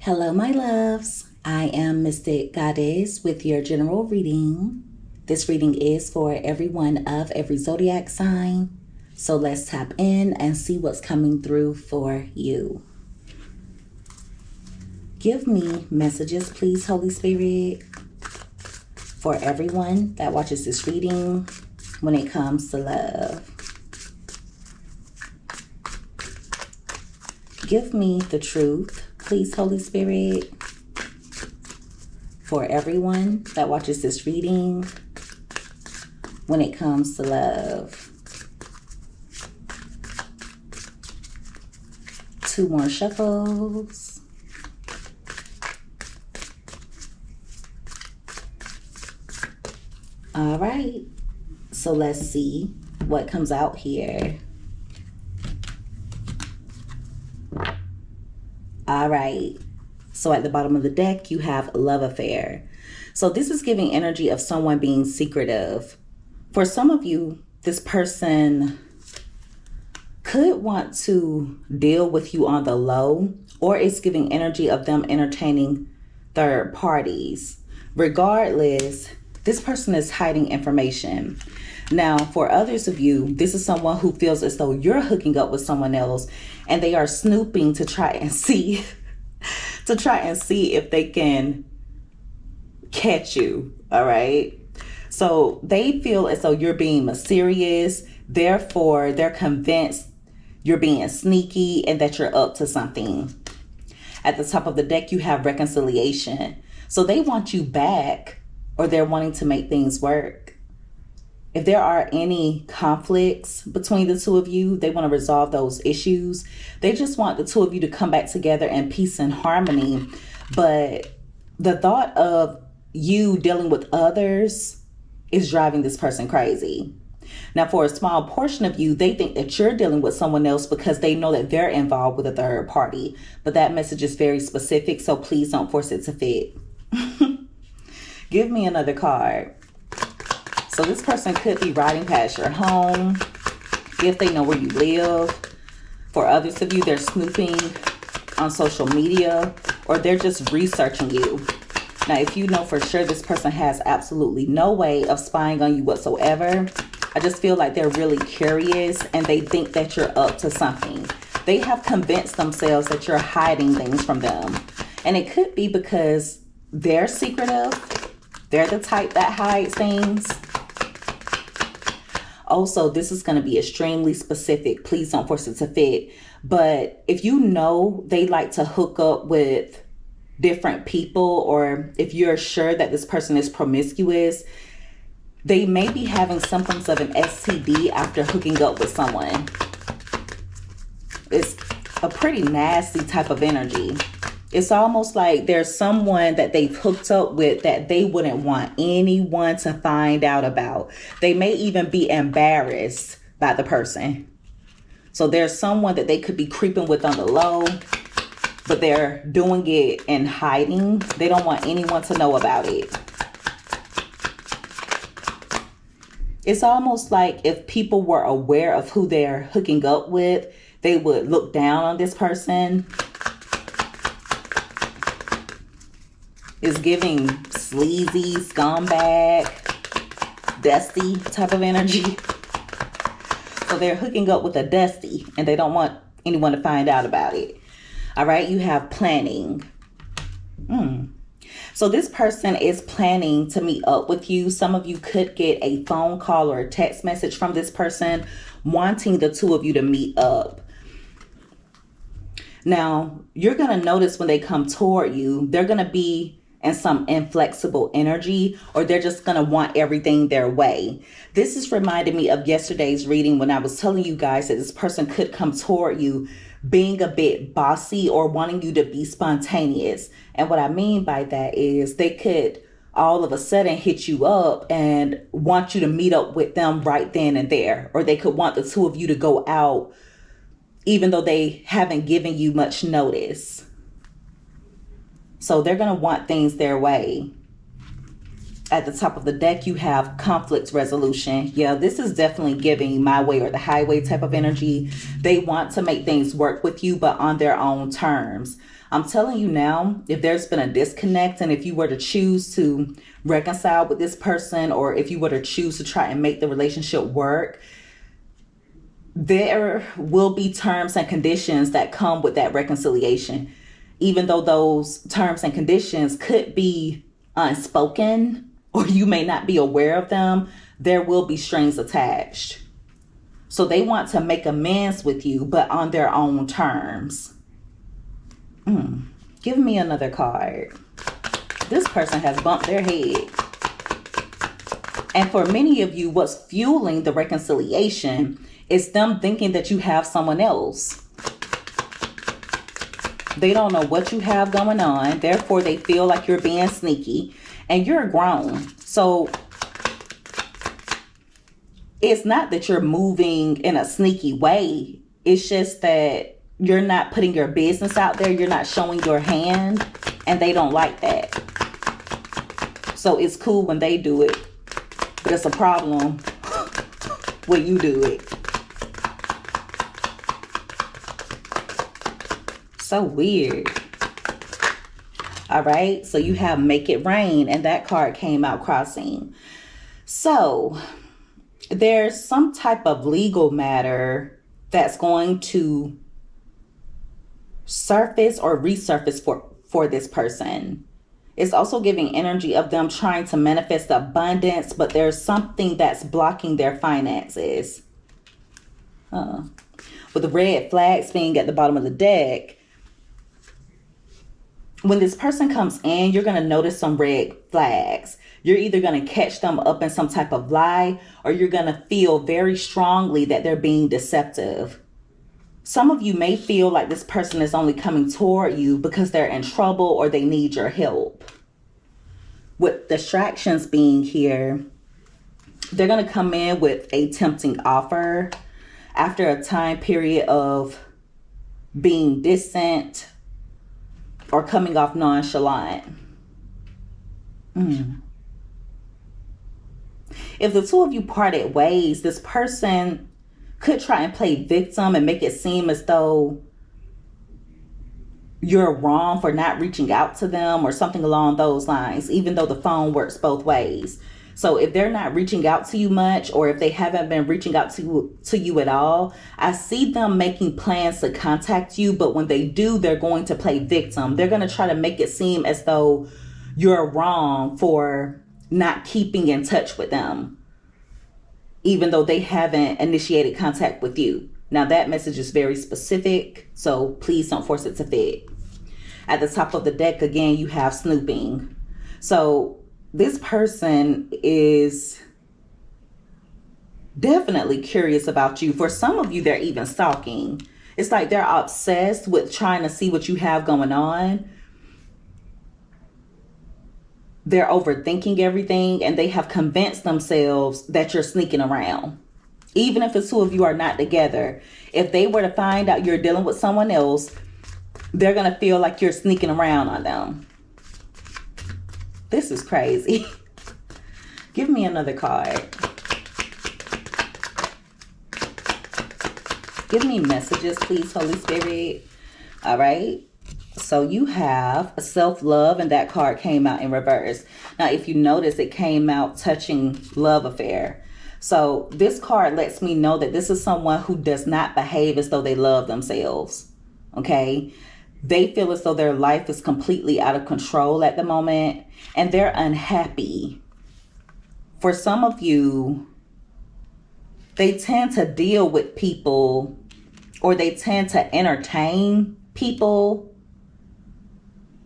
Hello, my loves. I am Mystic Goddess with your general reading. This reading is for everyone of every zodiac sign. So let's tap in and see what's coming through for you. Give me messages, please, Holy Spirit, for everyone that watches this reading when it comes to love. Give me the truth, please, Holy Spirit, for everyone that watches this reading when it comes to love. 2 more shuffles. All right, so let's see what comes out here. All right, so at the bottom of the deck, you have love affair. So this is giving energy of someone being secretive. For some of you, this person could want to deal with you on the low, or it's giving energy of them entertaining third parties. Regardless, this person is hiding information. Now, for others of you, this is someone who feels as though you're hooking up with someone else and they are snooping to try and see if they can catch you. All right. So they feel as though you're being mysterious. Therefore, they're convinced you're being sneaky and that you're up to something. At the top of the deck, you have reconciliation. So they want you back, or they're wanting to make things work. If there are any conflicts between the two of you, they want to resolve those issues. They just want the two of you to come back together in peace and harmony. But the thought of you dealing with others is driving this person crazy. Now, for a small portion of you, they think that you're dealing with someone else because they know that they're involved with a third party. But that message is very specific, so please don't force it to fit. Give me another card. So this person could be riding past your home if they know where you live. For others of you, they're snooping on social media, or they're just researching you. Now, if you know for sure this person has absolutely no way of spying on you whatsoever, I just feel like they're really curious and they think that you're up to something. They have convinced themselves that you're hiding things from them. And it could be because they're secretive. They're the type that hides things. Also, this is going to be extremely specific. Please don't force it to fit. But if you know they like to hook up with different people, or if you're sure that this person is promiscuous, they may be having symptoms of an STD after hooking up with someone. It's a pretty nasty type of energy. It's almost like there's someone that they've hooked up with that they wouldn't want anyone to find out about. They may even be embarrassed by the person. So there's someone that they could be creeping with on the low, but they're doing it in hiding. They don't want anyone to know about it. It's almost like if people were aware of who they're hooking up with, they would look down on this person. It's giving sleazy, scumbag, dusty type of energy. So they're hooking up with a dusty and they don't want anyone to find out about it. All right, you have planning. So this person is planning to meet up with you. Some of you could get a phone call or a text message from this person wanting the two of you to meet up. Now, you're going to notice when they come toward you, they're going to be in some inflexible energy, or they're just going to want everything their way. This is reminding me of yesterday's reading when I was telling you guys that this person could come toward you being a bit bossy or wanting you to be spontaneous. And what I mean by that is they could all of a sudden hit you up and want you to meet up with them right then and there. Or they could want the two of you to go out even though they haven't given you much notice. So they're going to want things their way. At the top of the deck, you have conflict resolution. Yeah, this is definitely giving my way or the highway type of energy. They want to make things work with you, but on their own terms. I'm telling you now, if there's been a disconnect and if you were to choose to reconcile with this person, or if you were to choose to try and make the relationship work, there will be terms and conditions that come with that reconciliation. Even though those terms and conditions could be unspoken, or you may not be aware of them, there will be strings attached. So they want to make amends with you, but on their own terms. Give me another card. This person has bumped their head. And for many of you, what's fueling the reconciliation is them thinking that you have someone else. They don't know what you have going on. Therefore, they feel like you're being sneaky. And you're grown. So it's not that you're moving in a sneaky way. It's just that you're not putting your business out there. You're not showing your hand. And they don't like that. So it's cool when they do it. But it's a problem when you do it. So weird. All right, so you have Make It Rain, and that card came out crossing. So there's some type of legal matter that's going to surface or resurface for this person. It's also giving energy of them trying to manifest abundance, but there's something that's blocking their finances. With the red flags being at the bottom of the deck, when this person comes in, you're going to notice some red flags. You're either going to catch them up in some type of lie, or you're going to feel very strongly that they're being deceptive. Some of you may feel like this person is only coming toward you because they're in trouble or they need your help. With distractions being here, they're going to come in with a tempting offer after a time period of being distant or coming off nonchalant. If the two of you parted ways, this person could try and play victim and make it seem as though you're wrong for not reaching out to them or something along those lines, even though the phone works both ways. So if they're not reaching out to you much, or if they haven't been reaching out to you at all, I see them making plans to contact you. But when they do, they're going to play victim. They're going to try to make it seem as though you're wrong for not keeping in touch with them, even though they haven't initiated contact with you. Now that message is very specific, so please don't force it to fit. At the top of the deck, again, you have snooping. So this person is definitely curious about you. For some of you, they're even stalking. It's like they're obsessed with trying to see what you have going on. They're overthinking everything, and they have convinced themselves that you're sneaking around. Even if the two of you are not together, if they were to find out you're dealing with someone else, they're going to feel like you're sneaking around on them. This is crazy. Give me another card. Give me messages, please, Holy Spirit. All right. So you have a self-love, and that card came out in reverse. Now, if you notice, it came out touching love affair. So this card lets me know that this is someone who does not behave as though they love themselves. Okay. They feel as though their life is completely out of control at the moment, and they're unhappy. For some of you, they tend to deal with people, or they tend to entertain people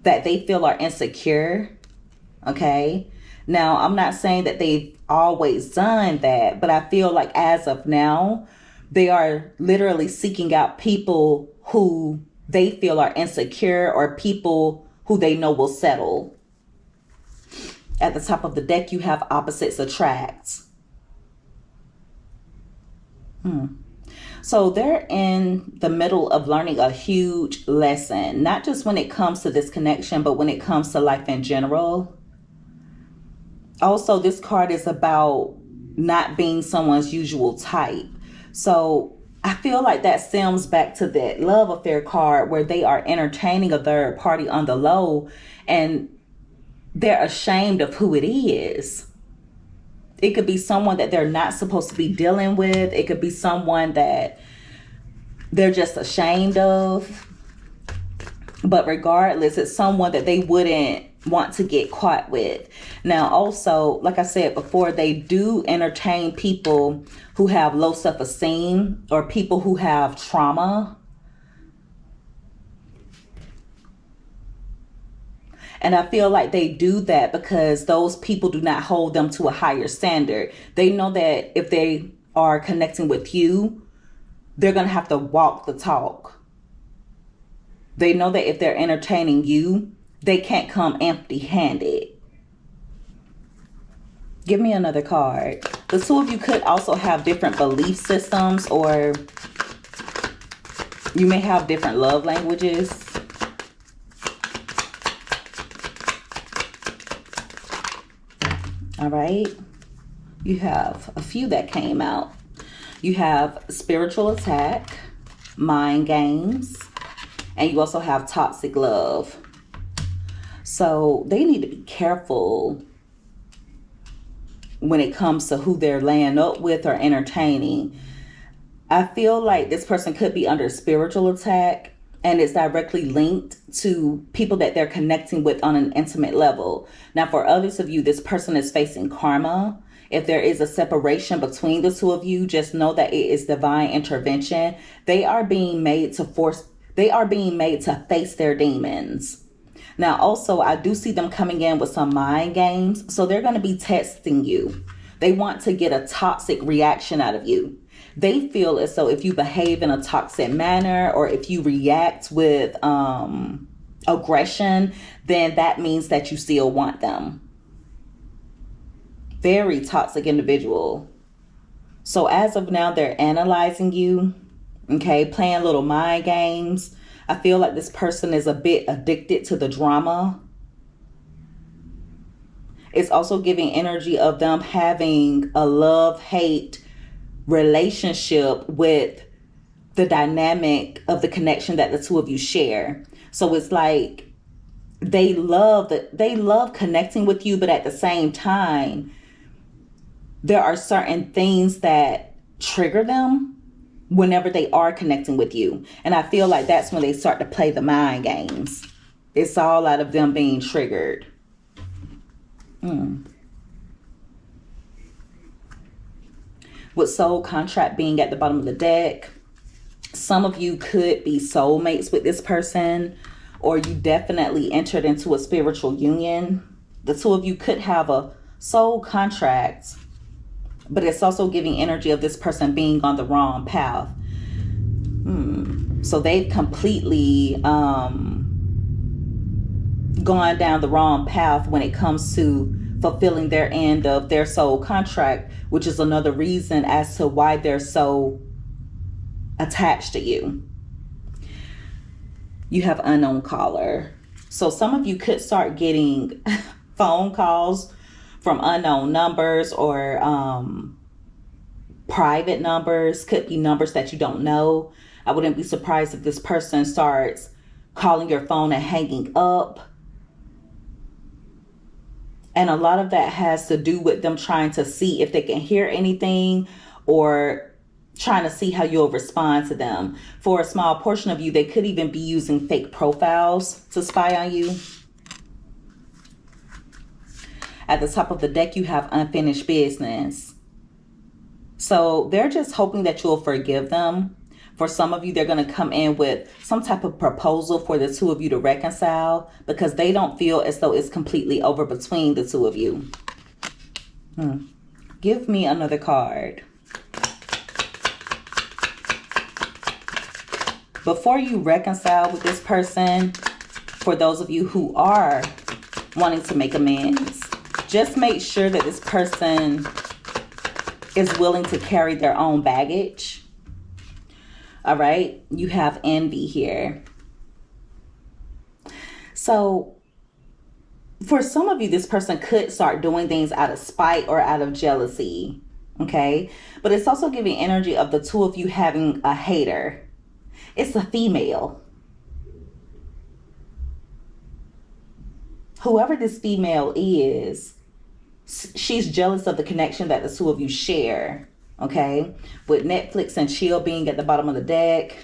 that they feel are insecure. Okay. Now, I'm not saying that they've always done that, but I feel like as of now, they are literally seeking out people who they feel are insecure, or people who they know will settle. At the top of the deck, you have opposites attract. So they're in the middle of learning a huge lesson, not just when it comes to this connection, but when it comes to life in general. Also, this card is about not being someone's usual type. So I feel like that stems back to that love affair card where they are entertaining a third party on the low and they're ashamed of who it is. It could be someone that they're not supposed to be dealing with. It could be someone that they're just ashamed of. But regardless, it's someone that they wouldn't want to get caught with. Now, also, like I said before, they do entertain people who have low self-esteem or people who have trauma. And I feel like they do that because those people do not hold them to a higher standard. They know that if they are connecting with you, they're going to have to walk the talk. They know that if they're entertaining you, they can't come empty-handed. Give me another card. The two of you could also have different belief systems, or you may have different love languages. All right. You have a few that came out. You have spiritual attack, mind games, and you also have toxic love. So they need to be careful when it comes to who they're laying up with or entertaining. I feel like this person could be under spiritual attack, and it's directly linked to people that they're connecting with on an intimate level. Now, for others of you, this person is facing karma. If there is a separation between the two of you, just know that it is divine intervention. They are being made to face their demons. Now, also, I do see them coming in with some mind games. So they're going to be testing you. They want to get a toxic reaction out of you. They feel as though if you behave in a toxic manner or if you react with aggression, then that means that you still want them. Very toxic individual. So as of now, they're analyzing you, okay, playing little mind games. I feel like this person is a bit addicted to the drama. It's also giving energy of them having a love-hate relationship with the dynamic of the connection that the two of you share. So it's like they love connecting with you, but at the same time, there are certain things that trigger them whenever they are connecting with you. And I feel like that's when they start to play the mind games. It's all out of them being triggered. With soul contract being at the bottom of the deck, some of you could be soulmates with this person, or you definitely entered into a spiritual union. The two of you could have a soul contract, but it's also giving energy of this person being on the wrong path. So they've completely gone down the wrong path when it comes to fulfilling their end of their soul contract, which is another reason as to why they're so attached to you. You have unknown caller. So some of you could start getting phone calls from unknown numbers or private numbers. Could be numbers that you don't know. I wouldn't be surprised if this person starts calling your phone and hanging up. And a lot of that has to do with them trying to see if they can hear anything or trying to see how you'll respond to them. For a small portion of you, they could even be using fake profiles to spy on you. At the top of the deck, you have unfinished business. So they're just hoping that you'll forgive them. For some of you, they're going to come in with some type of proposal for the two of you to reconcile because they don't feel as though it's completely over between the two of you. Give me another card. Before you reconcile with this person, for those of you who are wanting to make amends, just make sure that this person is willing to carry their own baggage. All right, you have envy here. So For some of you, this person could start doing things out of spite or out of jealousy. Okay. But it's also giving energy of the two of you having a hater. It's a female. Whoever this female is, she's jealous of the connection that the two of you share. Okay. With Netflix and chill being at the bottom of the deck.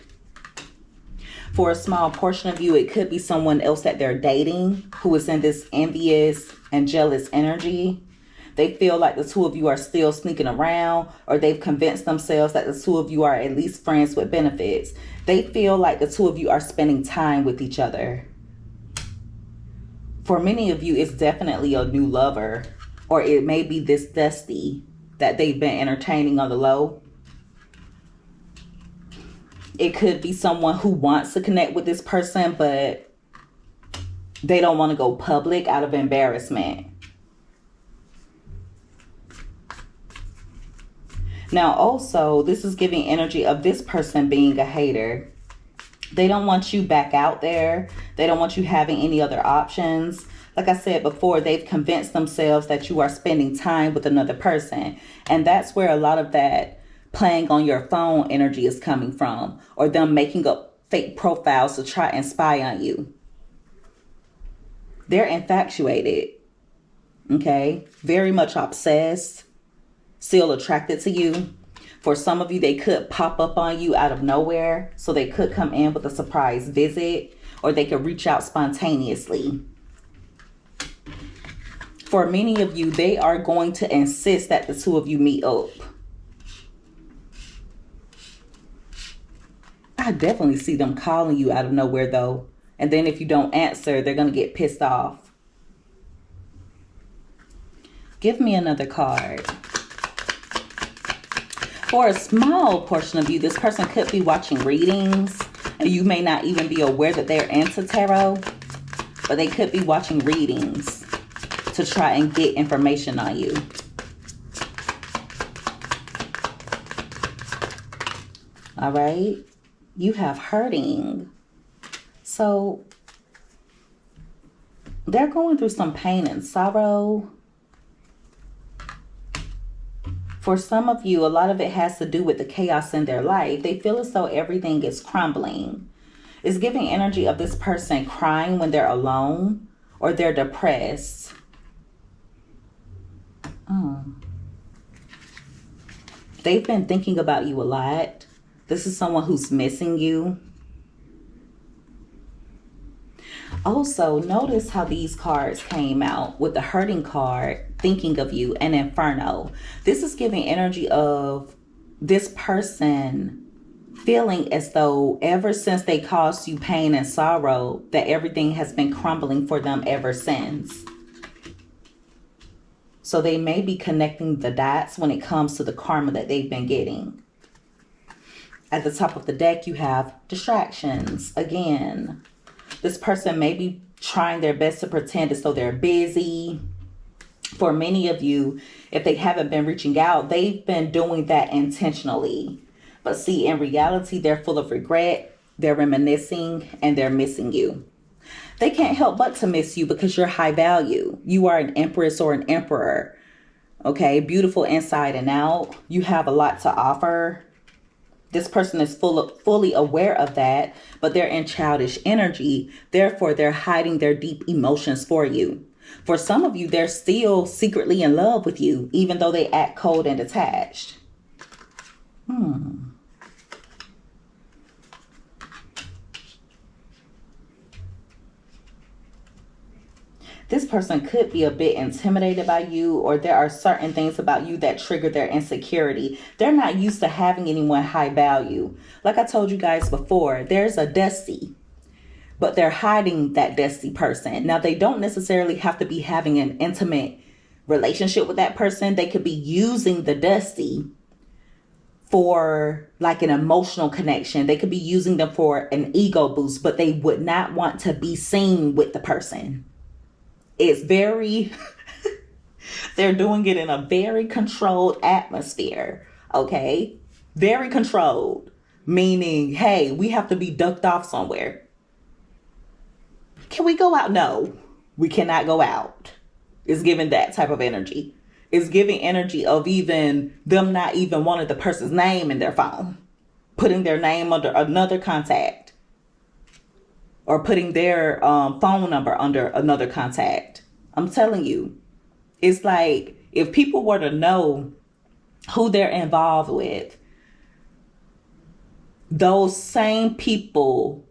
For a small portion of you, it could be someone else that they're dating who is in this envious and jealous energy. They feel like the two of you are still sneaking around, or they've convinced themselves that the two of you are at least friends with benefits. They feel like the two of you are spending time with each other. For many of you, it's definitely a new lover, or it may be this Dusty that they've been entertaining on the low. It could be someone who wants to connect with this person, but they don't want to go public out of embarrassment. Now, also, this is giving energy of this person being a hater. They don't want you back out there. They don't want you having any other options. Like I said before, they've convinced themselves that you are spending time with another person. And that's where a lot of that playing on your phone energy is coming from, or them making up fake profiles to try and spy on you. They're infatuated, okay? Very much obsessed, still attracted to you. For some of you, they could pop up on you out of nowhere, so they could come in with a surprise visit, or they could reach out spontaneously. For many of you, they are going to insist that the two of you meet up. I definitely see them calling you out of nowhere, though. And then if you don't answer, they're going to get pissed off. Give me another card. For a small portion of you, this person could be watching readings. And you may not even be aware that they're into tarot. But they could be watching readings to try and get information on you. All right. You have hurting. So they're going through some pain and sorrow. For some of you, a lot of it has to do with the chaos in their life. They feel as though everything is crumbling. It's giving energy of this person crying when they're alone or they're depressed. They've been thinking about you a lot. This is someone who's missing you. Also, notice how these cards came out with the hurting card, thinking of you, and Inferno. This is giving energy of this person feeling as though ever since they caused you pain and sorrow, that everything has been crumbling for them ever since. So they may be connecting the dots when it comes to the karma that they've been getting. At the top of the deck, you have distractions. Again, this person may be trying their best to pretend as though they're busy. For many of you, if they haven't been reaching out, they've been doing that intentionally. But see, in reality, they're full of regret, they're reminiscing, and they're missing you. They can't help but to miss you because you're high value. You are an empress or an emperor. Okay, beautiful inside and out. You have a lot to offer. This person is fully aware of that, but they're in childish energy. Therefore, they're hiding their deep emotions for you. For some of you, they're still secretly in love with you, even though they act cold and detached. This person could be a bit intimidated by you, or there are certain things about you that trigger their insecurity. They're not used to having anyone high value. Like I told you guys before, there's a Dusty, but they're hiding that Dusty person. Now, they don't necessarily have to be having an intimate relationship with that person. They could be using the Dusty for like an emotional connection. They could be using them for an ego boost, but they would not want to be seen with the person. It's very, they're doing it in a very controlled atmosphere, okay? Very controlled, meaning, hey, we have to be ducked off somewhere. Can we go out? No. We cannot go out. It's giving that type of energy. It's giving energy of even them not even wanting the person's name in their phone, putting their name under another contact, or putting their phone number under another contact. I'm telling you, it's like if people were to know who they're involved with, those same people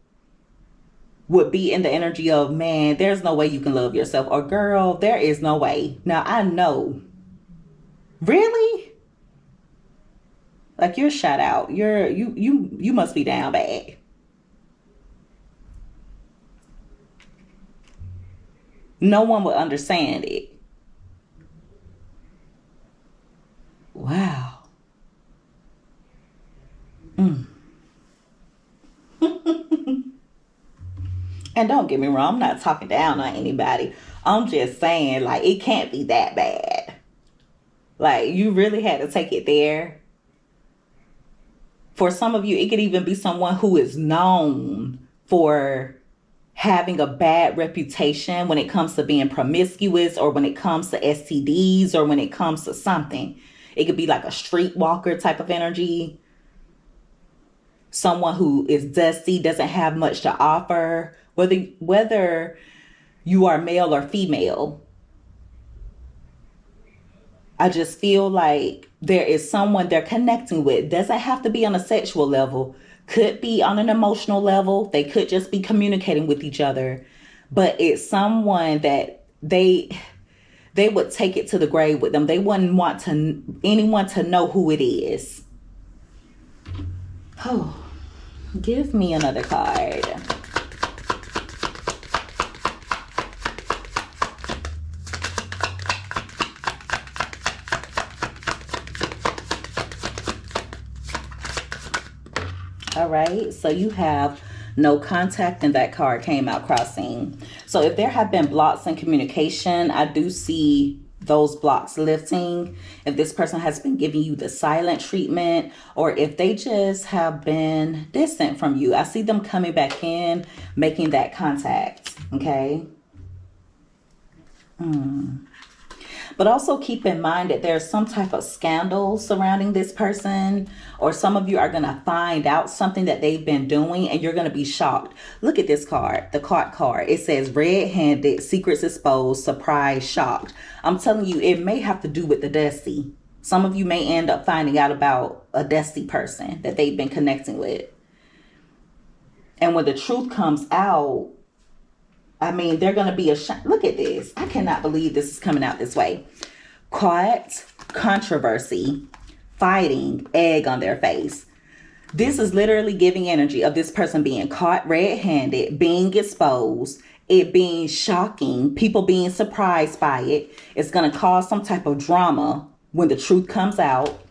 would be in the energy of, man, there's no way you can love yourself, or girl, there is no way. Now I know. Really? Like, you're shut out. You must be down bad. No one would understand it. Wow. And don't get me wrong, I'm not talking down on anybody. I'm just saying, like, it can't be that bad. Like, you really had to take it there. For some of you, it could even be someone who is known for having a bad reputation when it comes to being promiscuous, or when it comes to STDs, or when it comes to something. It could be like a streetwalker type of energy. Someone who is dusty, doesn't have much to offer. Whether you are male or female, I just feel like there is someone they're connecting with. Doesn't have to be on a sexual level. Could be on an emotional level. They could just be communicating with each other. But it's someone that they would take it to the grave with them. They wouldn't want anyone to know who it is. Oh, give me another card. All right, so you have no contact, and that card came out crossing. So if there have been blocks in communication, I do see those blocks lifting. If this person has been giving you the silent treatment, or if they just have been distant from you, I see them coming back in, making that contact, okay? But also keep in mind that there's some type of scandal surrounding this person, or some of you are going to find out something that they've been doing and you're going to be shocked. Look at this card, the card. It says red-handed, secrets exposed, surprise, shocked. I'm telling you, it may have to do with the dusty. Some of you may end up finding out about a dusty person that they've been connecting with. And when the truth comes out, I mean, they're going to be ashamed. Look at this. I cannot believe this is coming out this way. Caught, controversy, fighting, egg on their face. This is literally giving energy of this person being caught red-handed, being exposed, it being shocking, people being surprised by it. It's going to cause some type of drama when the truth comes out.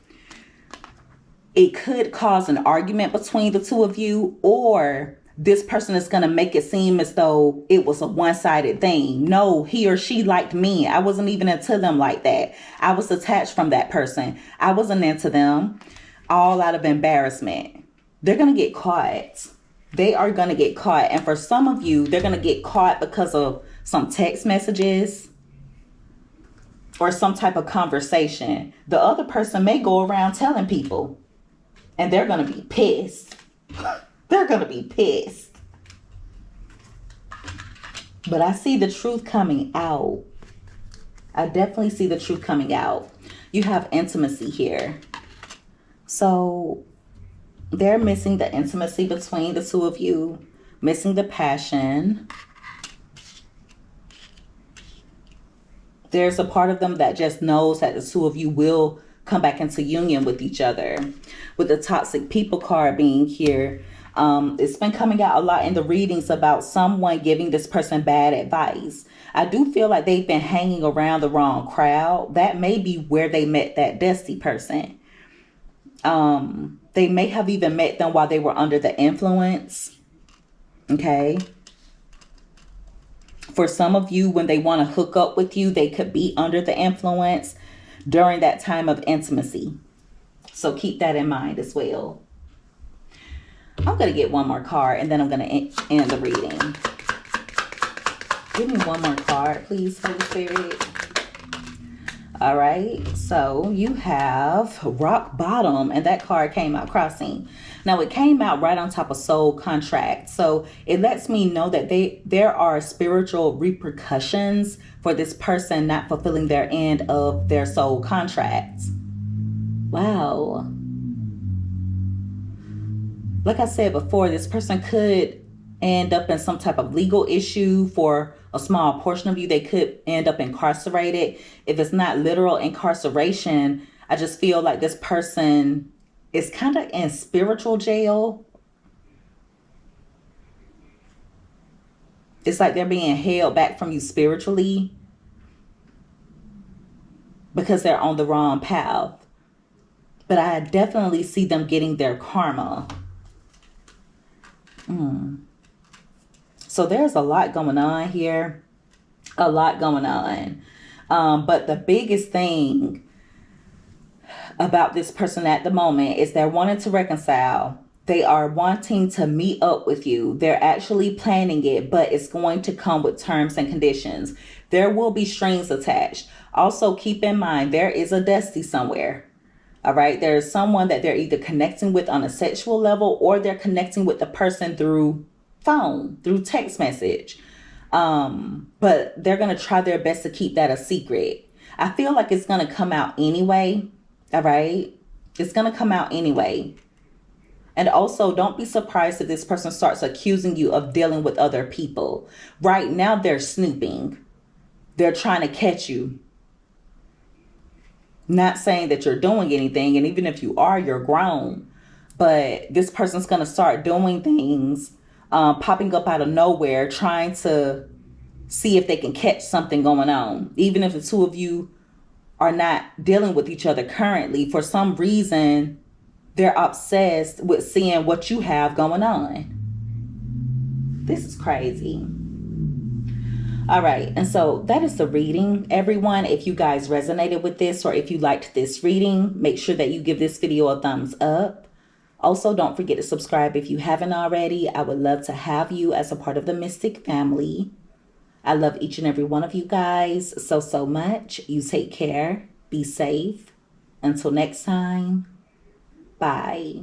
It could cause an argument between the two of you, or this person is going to make it seem as though it was a one-sided thing. No, he or she liked me. I wasn't even into them like that. I was detached from that person. I wasn't into them. All out of embarrassment. They're going to get caught. They are going to get caught. And for some of you, they're going to get caught because of some text messages or some type of conversation. The other person may go around telling people, and they're going to be pissed. They're going to be pissed. But I see the truth coming out. I definitely see the truth coming out. You have intimacy here. So they're missing the intimacy between the two of you, missing the passion. There's a part of them that just knows that the two of you will come back into union with each other. With the toxic people card being here, it's been coming out a lot in the readings about someone giving this person bad advice. I do feel like they've been hanging around the wrong crowd. That may be where they met that dusty person. They may have even met them while they were under the influence. Okay. For some of you, when they want to hook up with you, they could be under the influence during that time of intimacy. So keep that in mind as well. I'm going to get one more card and then I'm going to end the reading. Give me one more card, please, Holy Spirit. All right, so you have rock bottom, and that card came out crossing. Now, it came out right on top of soul contract. So it lets me know that there are spiritual repercussions for this person not fulfilling their end of their soul contracts. Wow. Like I said before, this person could end up in some type of legal issue. For a small portion of you, they could end up incarcerated. If it's not literal incarceration, I just feel like this person is kind of in spiritual jail. It's like they're being held back from you spiritually because they're on the wrong path. But I definitely see them getting their karma. So there's a lot going on here. A lot going on. But the biggest thing about this person at the moment is they're wanting to reconcile. They are wanting to meet up with you. They're actually planning it, but it's going to come with terms and conditions. There will be strings attached. Also, keep in mind, there is a Dusty somewhere. All right. There's someone that they're either connecting with on a sexual level, or they're connecting with the person through phone, through text message. But they're going to try their best to keep that a secret. I feel like it's going to come out anyway. All right. It's going to come out anyway. And also, don't be surprised if this person starts accusing you of dealing with other people. Right now, they're snooping. They're trying to catch you. Not saying that you're doing anything, and even if you are, you're grown. But this person's going to start doing things, popping up out of nowhere, trying to see if they can catch something going on. Even if the two of you are not dealing with each other currently, for some reason, they're obsessed with seeing what you have going on. This is crazy. All right. And so that is the reading, everyone. If you guys resonated with this, or if you liked this reading, make sure that you give this video a thumbs up. Also, don't forget to subscribe if you haven't already. I would love to have you as a part of the Mystic family. I love each and every one of you guys so much. You take care. Be safe. Until next time. Bye.